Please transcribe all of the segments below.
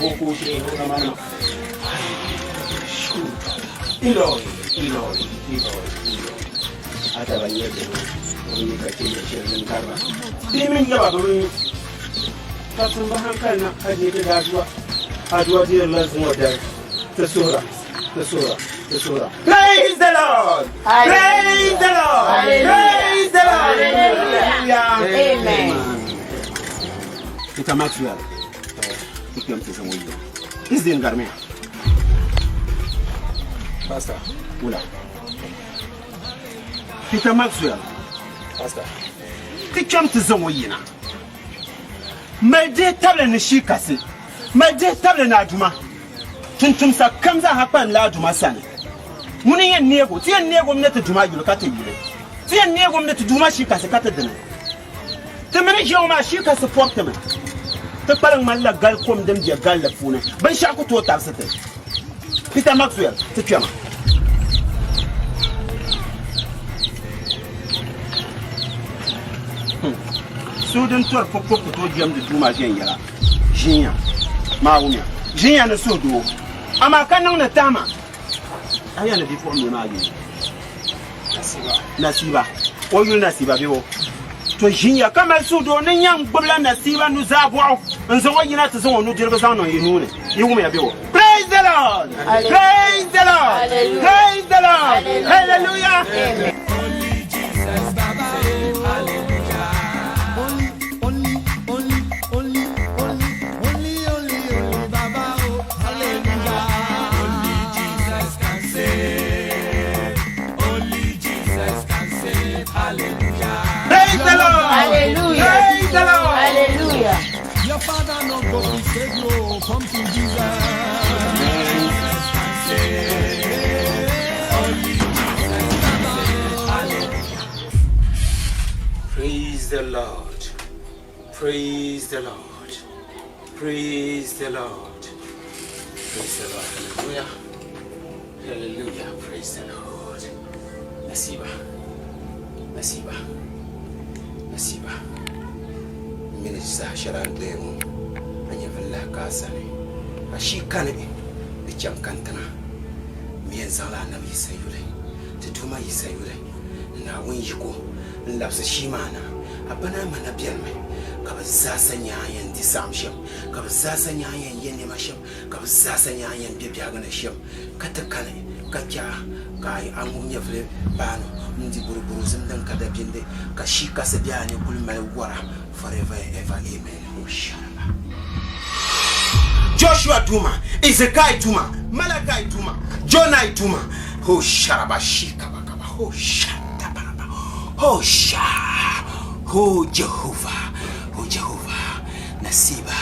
huku shule kama ilo hata banyeje wani kake da shirin karba dimin yaba gurin kasan ba hankali na aje ta gaduwa diyar lazim wadda ta sura. Praise the Lord! Praise the Lord! Praise the Lord! Amen. Kita Maxwell. Ikiwa mtisa mwenye. Izi ngarme. Pastor. Ula. Kita Maxwell. Pastor. Ikiwa mtisa mwenye na. Mede table ni shikasi. Mede table na aduma. Tuntum sa kamza hapan la aduma sana. Muni yen nego, ti yen nego mnete duma yulo kate yule. Ti yen nego mnete duma shikasi kate dene. Te mene jiyo ma shikasi porte me. Te palang malla gal kom dem dia gal la fune. Ben shaku to tarsete. Peter Maxwell, te tuyama. Sudun tor pokko to diam de duma jen yara. Jinya. Maumia. Jinya na sodo. Ama kanang na tama. Aya na before me magi. Nasiba. Oyu nasiba biwo. To jinya kama sodo ne nyang gbla nasiba nu zabwa. Nzo wanyina to zo nu dirbe zano yinune. Yiwume ya biwo. Praise the Lord. Praise the Lord. Praise the Lord. Hallelujah. Amen. Only Jesus Baba. Hallelujah. Only Baba. Hallelujah. Only Jesus can save. Only Jesus can save. Hallelujah. Praise the Lord. Hallelujah. Praise the Lord. Hallelujah. Your father no go to save you. Come to Jesus. Jesus can save. Only Jesus can save. Hallelujah. Praise the Lord. Praise the Lord. Praise the Lord. Praise the Lord. Hallelujah. Hallelujah. Praise the Lord. Nasiba. Minister Sharan Demo. Anyavilla Kasani. Ashikane. The Jam Cantana. Me and Zala Nam Yisayule. Tuma Yisayule. Now when you go, loves a Shimana. A banana bielme. Kabazasa Nyayan Disamsham. Kabazasa Nyayan Yenimasham. Kabazasa Nyayan Bibiaganasham. Katakane. Katya. Kai Amunyavle Bano. Ndi Burburuzim than Kadabinde. Kashika Sabiani Kulma Wara. Forever and ever. Amen. Joshua Tuma, Ezekiel Tuma, Malachi Tuma, Jonah Tuma, oh Sharabashika Bakaba, oh Shantabaraba, oh Shah, oh Jehovah, Nasiba.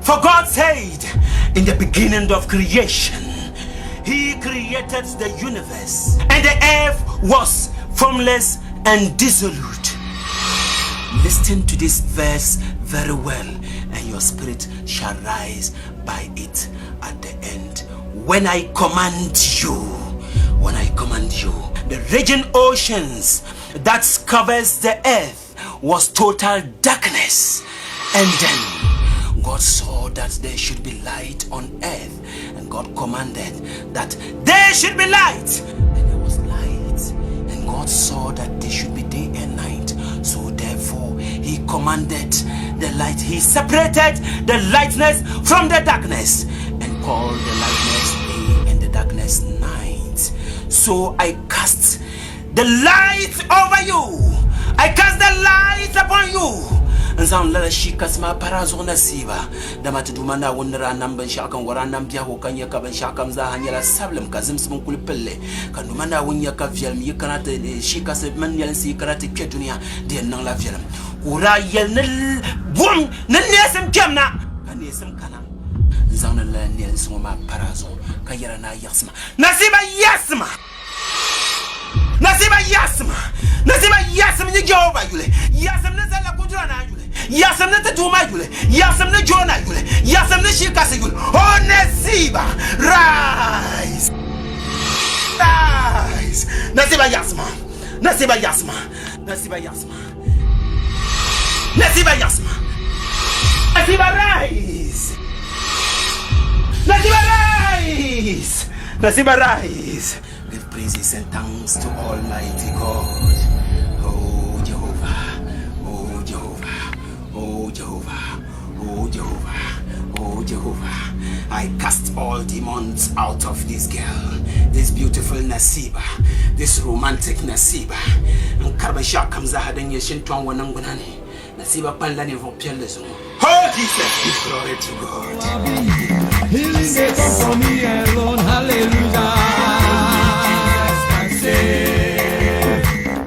For God said, in the beginning of creation, He created the universe, and the earth was formless and dissolute. Listen to this verse very well, and your spirit shall rise by it at the end. When I command you, the raging oceans that covers the earth was total darkness. And then God saw that there should be light on earth, and God commanded that there should be light, and there was light. And God saw that there should be day and night. So therefore He commanded the light. He separated the lightness from the darkness and called the lightness day and the darkness night. So I cast the light over you. I cast the light upon you. Nzan la shikas ma parazo nasiba dama tudumana wonra nan ban shakan wara nan biya ho kanya ka ban shakam za hanyala sablam kazim sun kulpelle kanumana wonya ka vial mi kanata shikas man yal si karata ke duniya de nan la vialam kura yel nel bum nan nesam kemna kan nesam kana nzan la ne sun ma parazo kayara na yasma nasiba yasma ni jehova yule yasma ne zala kudura na yule yasam ne tuma yule yasam ne jona yule yasam ne shikase yule oh nasiba rise nasiba rise Nasiba, rise. Give praises and thanks to Almighty God. Oh Jehovah, oh Jehovah, oh Jehovah, oh Jehovah, oh Jehovah. I cast all demons out of this girl, this beautiful Nasiba, this romantic Nasiba. And Karbasha comes a hadden yeshin twan wanangunani. Nasiba panlani vopialism. Oh Jesus, give glory to God. Healing they come for me alone, hallelujah.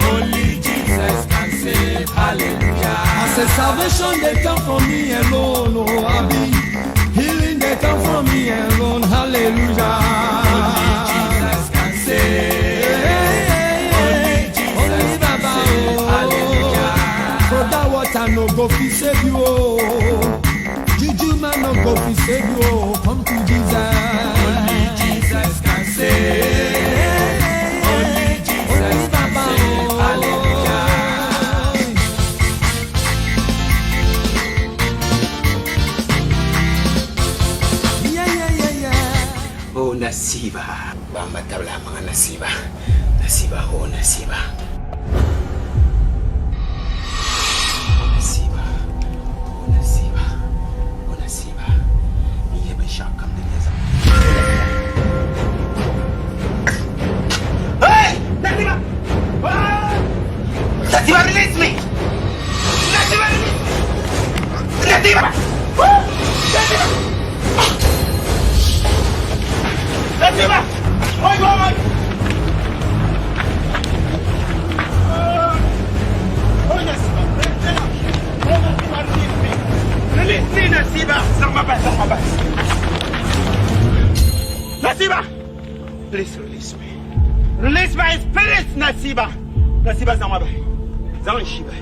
Only Jesus can save, hallelujah. I said salvation they come for me alone, oh Abby. Healing they come for me alone, hallelujah. Only Jesus can save, only Jesus can save, hallelujah. For that water no go fi save you, oh. Juju man no go fi save you, oh. Come to Jesus. Only Jesus can save. Only Jesus can save, hallelujah. Oh Nasiba, Bamba tabla mga Nasiba, Nasiba, oh Nasiba. Oh Nasiba, oh Nasiba, oh Nasiba. Iye ba siya kam din yasa. Hey! Nasiba! Nasiba, release me! Nasiba, release me! Nasiba! Nasiba! Nasiba! Oi, oi! Oh, Nasiba! Release me, Nasiba! Sama ba? Nasiba! Please release me. Release my spirit, Nasiba! Nasiba, sama ba? Zan shiba.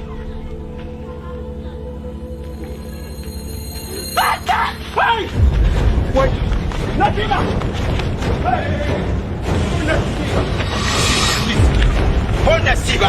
Hey! Wait! Nasiba! Oh Nasiba!